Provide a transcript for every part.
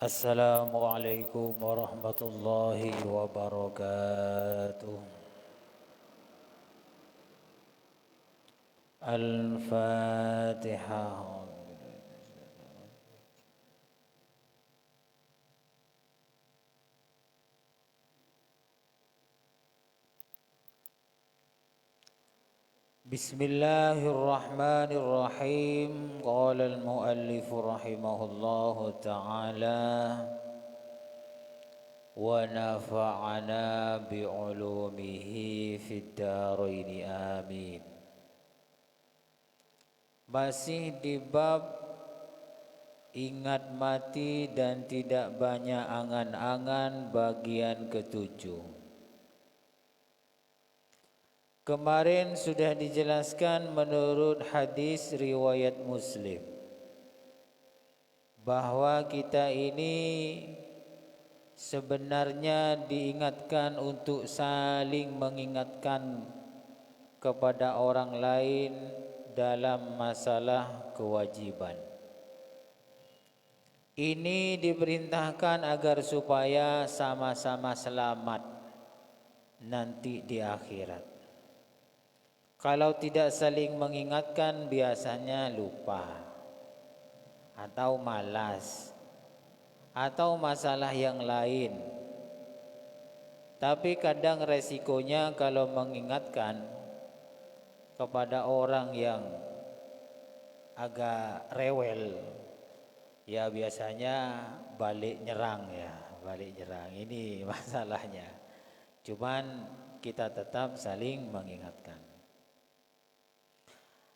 Assalamualaikum warahmatullahi wabarakatuh. Al-Fatihah. Bismillahirrahmanirrahim. Qala al-muallif rahimahullahu ta'ala wa nafa'ana bi'ulumihi fid dharain amin. Masih di bab ingat mati dan tidak banyak angan-angan bagian ketujuh. Kemarin sudah dijelaskan menurut hadis riwayat Muslim bahwa kita ini sebenarnya diingatkan untuk saling mengingatkan kepada orang lain dalam masalah kewajiban. Ini diperintahkan agar supaya sama-sama selamat nanti di akhirat. Kalau tidak saling mengingatkan biasanya lupa atau malas atau masalah yang lain. Tapi kadang resikonya kalau mengingatkan kepada orang yang agak rewel, ya biasanya balik nyerang. Ini masalahnya. Cuman kita tetap saling mengingatkan.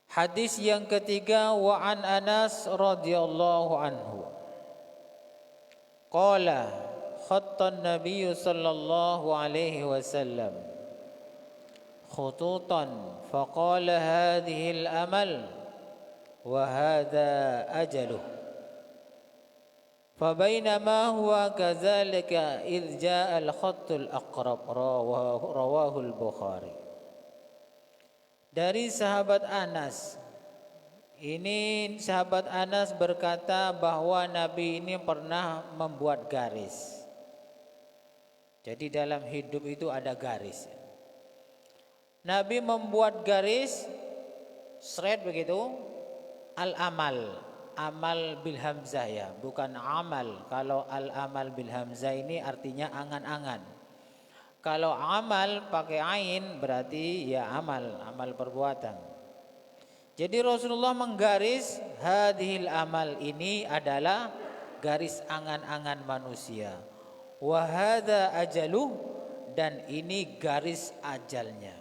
Hadis yang ketiga, wa an Anas radhiyallahu anhu. Qala khattan Nabi sallallahu alaihi wasallam khututan faqala hadhihi al-amal wa hadha ajaluh. Fabainama huwa kadzalika idh jaa al-khattul aqrab rawahu al-Bukhari. Dari sahabat Anas. Ini sahabat Anas berkata bahwa Nabi ini pernah membuat garis. Jadi dalam hidup itu ada garis. Nabi membuat garis straight begitu. Al-amal, amal bil hamzah ya, bukan amal. Kalau al-amal bil hamzah ini artinya angan-angan. Kalau amal pakai ain berarti ya amal perbuatan. Jadi Rasulullah menggaris hadhil amal, ini adalah garis angan-angan manusia. Wa hadza ajaluh, dan ini garis ajalnya.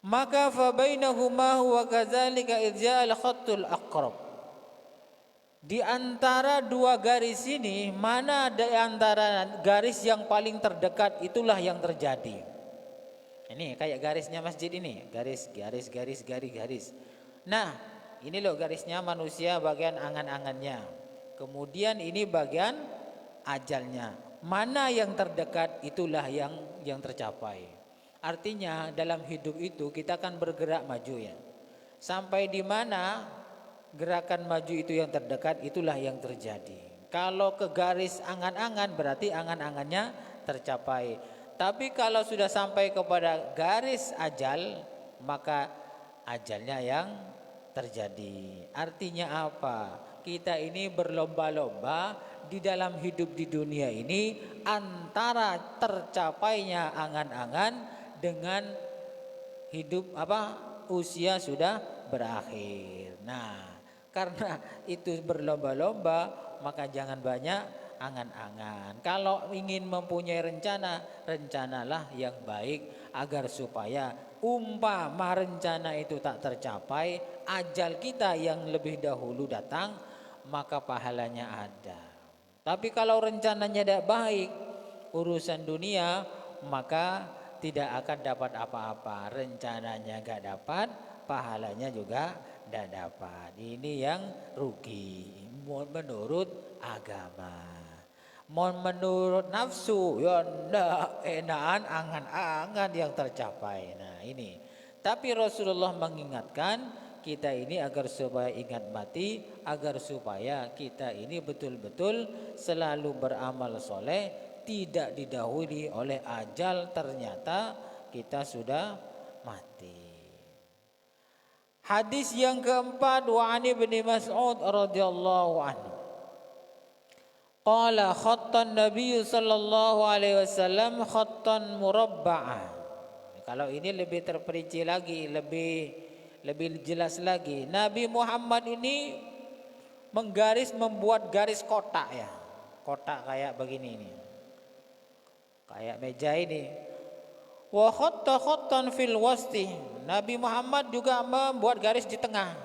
Maka fa bainahuma wa kadzalika idza al-khattul aqrab. Di antara dua garis ini, mana di antara garis yang paling terdekat itulah yang terjadi. Ini kayak garisnya masjid ini, garis. Nah, ini loh garisnya manusia bagian angan-angannya. Kemudian ini bagian ajalnya. Mana yang terdekat itulah yang tercapai. Artinya dalam hidup itu kita akan bergerak maju ya. Sampai di mana gerakan maju itu yang terdekat, itulah yang terjadi. Kalau ke garis angan-angan berarti angan-angannya tercapai. Tapi kalau sudah sampai kepada garis ajal, maka ajalnya yang terjadi. Artinya apa? Kita ini berlomba-lomba di dalam hidup di dunia ini antara tercapainya angan-angan dengan hidup usia sudah berakhir. Nah, karena itu berlomba-lomba, maka jangan banyak angan-angan. Kalau ingin mempunyai rencana, rencanalah yang baik agar supaya umpama rencana itu tak tercapai, ajal kita yang lebih dahulu datang, maka pahalanya ada. Tapi kalau rencananya tidak baik, urusan dunia, maka tidak akan dapat apa-apa. Rencananya gak dapat, pahalanya juga tidak dapat. Ini yang rugi menurut agama. Menurut nafsu ya ndak enakan angan-angan yang tercapai. Nah ini. Tapi Rasulullah mengingatkan kita ini agar supaya ingat mati, agar supaya kita ini betul-betul selalu beramal soleh, tidak didahului oleh ajal ternyata kita sudah mati. Hadis yang keempat, wa ani bin Mas'ud radhiyallahu anhu. Qala khattan Nabi sallallahu alaihi wasallam khattan murabba'ah. Kalau ini lebih terperinci lagi, lebih jelas lagi. Nabi Muhammad ini membuat garis kotak ya. Kotak kayak begini ini. Kayak meja ini. Wa khatta khattan fil wasti. Nabi Muhammad juga membuat garis di tengah.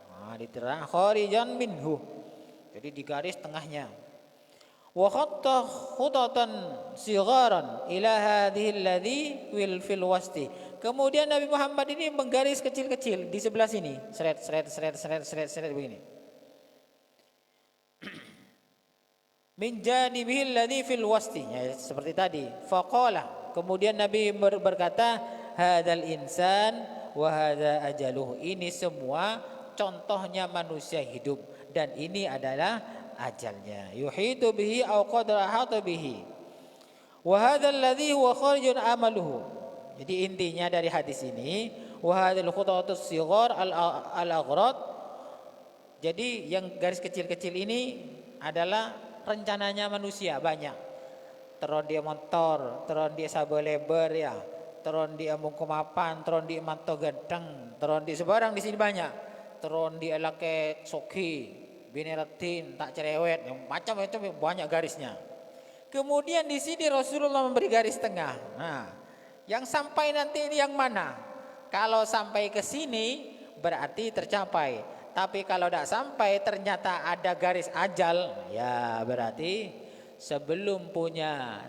Nah, di tengah kharijan minhu. Jadi di garis tengahnya. Wa khatta khutatan sigharan ila hadhihi alladhi fil wasti. Kemudian Nabi Muhammad ini menggaris kecil-kecil di sebelah sini, seret begini. Min janibihi alladhi fil wasti, ya, seperti tadi. Faqala, kemudian Nabi berkata, hadzal insan wa hadza ajaluh. Ini semua contohnya manusia hidup dan ini adalah ajalnya. Yuhitu bihi aw qad ahata bihi. Wa hadzal ladzi huwa kharijun amaluhu. Jadi intinya dari hadis ini, wa hadzal khutatus sighar al-aghrad. Jadi yang garis kecil-kecil ini adalah rencananya manusia banyak. Teron dia motor, teron dia sabo lebar ya, teron dia amung kumapan, teron dia manto gedeng, teron dia sebarang di sini banyak. Teron dia lake soki, bineratin, tak cerewet, macam itu banyak garisnya. Kemudian di sini Rasulullah memberi garis tengah. Nah, yang sampai nanti ini yang mana? Kalau sampai ke sini berarti tercapai. Tapi kalau tidak sampai ternyata ada garis ajal, ya berarti sebelum punya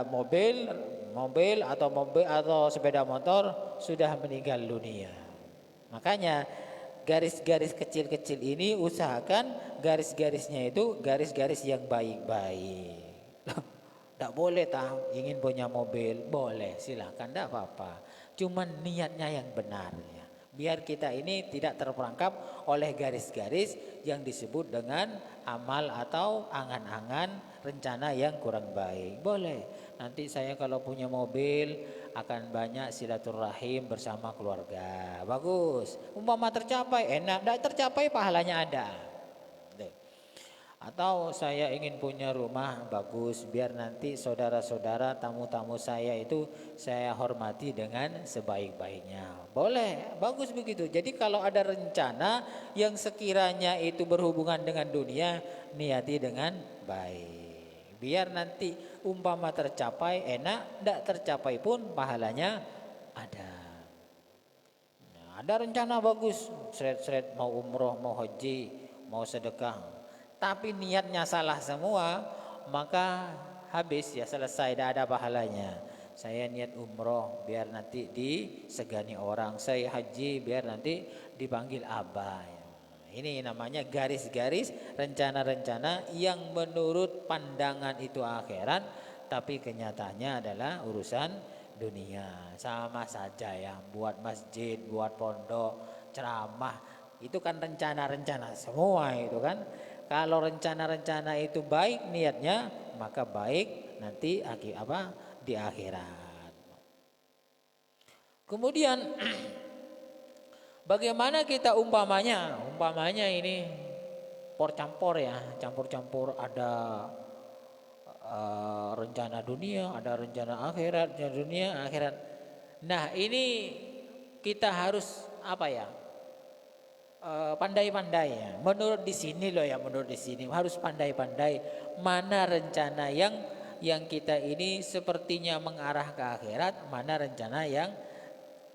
mobil atau sepeda motor sudah meninggal dunia. Makanya garis-garis kecil-kecil ini usahakan garis-garisnya itu garis-garis yang baik-baik. Tidak boleh ingin punya mobil, boleh silakan, tidak apa-apa. Cuman niatnya yang benar ya. Biar kita ini tidak terperangkap oleh garis-garis yang disebut dengan amal atau angan-angan rencana yang kurang baik. Boleh. Nanti saya kalau punya mobil akan banyak silaturahim bersama keluarga. Bagus. Umpama tercapai enak, tidak tercapai pahalanya ada. Atau saya ingin punya rumah bagus biar nanti saudara-saudara tamu-tamu saya itu saya hormati dengan sebaik-baiknya. Boleh, bagus begitu. Jadi kalau ada rencana yang sekiranya itu berhubungan dengan dunia, niati dengan baik. Biar nanti umpama tercapai enak, tidak tercapai pun pahalanya ada. Nah, ada rencana bagus, seret-seret mau umroh, mau haji, mau sedekah. Tapi niatnya salah semua, maka habis ya, selesai, tidak ada pahalanya. Saya niat umroh biar nanti disegani orang, saya haji biar nanti dipanggil abah. Ini namanya garis-garis rencana-rencana yang menurut pandangan itu akhirat, tapi kenyataannya adalah urusan dunia. Sama saja ya, buat masjid, buat pondok, ceramah, itu kan rencana-rencana semua itu kan. Kalau rencana-rencana itu baik niatnya, maka baik nanti di akhirat. Kemudian bagaimana kita umpamanya ini campur ya, campur-campur ada rencana dunia, ada rencana akhirat, dunia akhirat. Nah, ini kita harus pandai-pandai ya. Menurut di sini harus pandai-pandai mana rencana yang kita ini sepertinya mengarah ke akhirat, mana rencana yang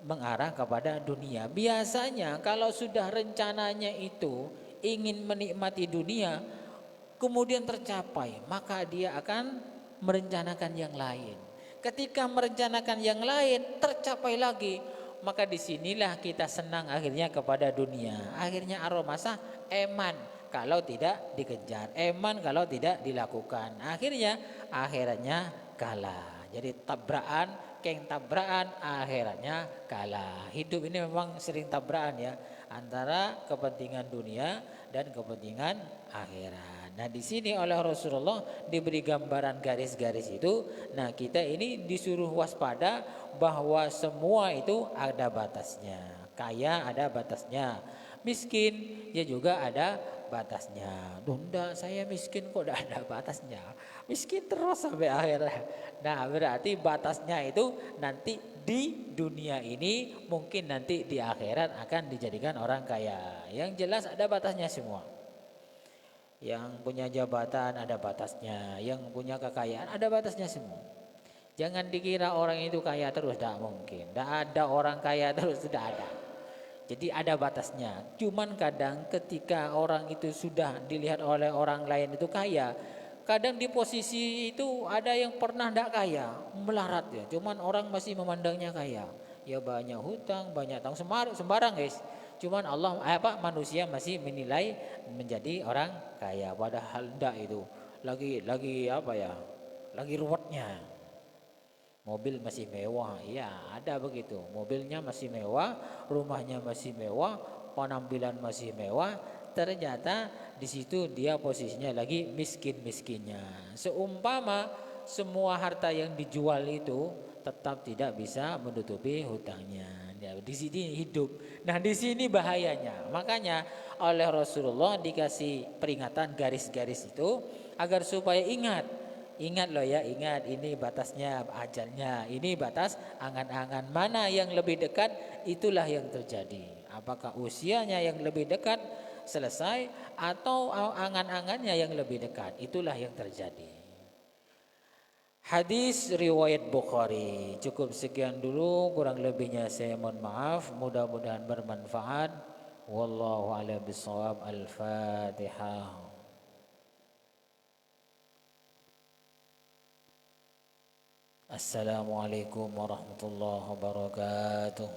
mengarah kepada dunia. Biasanya kalau sudah rencananya itu ingin menikmati dunia kemudian tercapai, maka dia akan merencanakan yang lain. Ketika merencanakan yang lain tercapai lagi, maka disinilah kita senang akhirnya kepada dunia. Akhirnya aromasa eman kalau tidak dikejar, eman kalau tidak dilakukan. Akhiratnya kalah. Jadi tabrakan, akhiratnya kalah. Hidup ini memang sering tabrakan ya. antara kepentingan dunia dan kepentingan akhirat. Nah, di sini oleh Rasulullah diberi gambaran garis-garis itu. Nah, kita ini disuruh waspada bahwa semua itu ada batasnya. Kaya ada batasnya, miskin ya juga ada batasnya. Dunda saya miskin kok tidak ada batasnya. Miskin terus sampai akhir. Nah, berarti batasnya itu nanti di dunia ini, mungkin nanti di akhirat akan dijadikan orang kaya. Yang jelas ada batasnya semua. Yang punya jabatan ada batasnya, yang punya kekayaan ada batasnya semua. Jangan dikira orang itu kaya terus, tidak mungkin. Tidak ada orang kaya terus, tidak ada. Jadi ada batasnya. Cuman kadang ketika orang itu sudah dilihat oleh orang lain itu kaya, kadang di posisi itu ada yang pernah tidak kaya, melarat ya. Cuman orang masih memandangnya kaya. Ya banyak hutang, banyak tanggung sembarang guys. Cuman Allah manusia masih menilai menjadi orang kaya, padahal tidak itu. Lagi apa ya? Lagi ruwetnya. Mobil masih mewah, ya ada begitu. Mobilnya masih mewah, rumahnya masih mewah, penampilan masih mewah. Ternyata di situ dia posisinya lagi miskin-miskinnya. Seumpama semua harta yang dijual itu tetap tidak bisa menutupi hutangnya. Ya, di sini hidup. Nah, di sini bahayanya. Makanya oleh Rasulullah dikasih peringatan garis-garis itu agar supaya ingat. Ingat loh ya, ingat ini batasnya ajalnya, ini batas angan-angan. Mana yang lebih dekat itulah yang terjadi. Apakah usianya yang lebih dekat selesai atau angan-angannya yang lebih dekat, itulah yang terjadi. Hadis riwayat Bukhari. Cukup sekian dulu, kurang lebihnya saya mohon maaf. Mudah-mudahan bermanfaat. Wallahu a'lam bishawab. Al-Fatihah. Assalamualaikum warahmatullahi wabarakatuh.